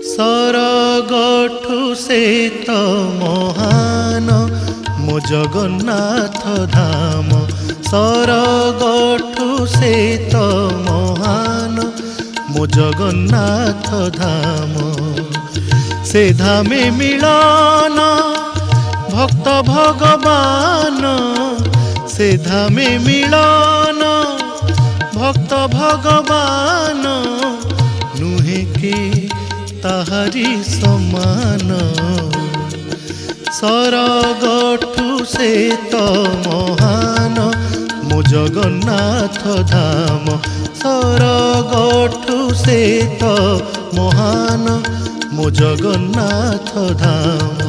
सरगठु से तो महान मो जगन्नाथ धाम। सरगठु से तो महान मो जगन्नाथ धाम। से धामे मिलन भक्त भगवान। से धामे मिलन भक्त भगवान। नुहे के ताहारी समान। सरगठु से तो महान मो जगन्नाथ धाम। सरगठु से तो महान मो जगन्नाथ धाम।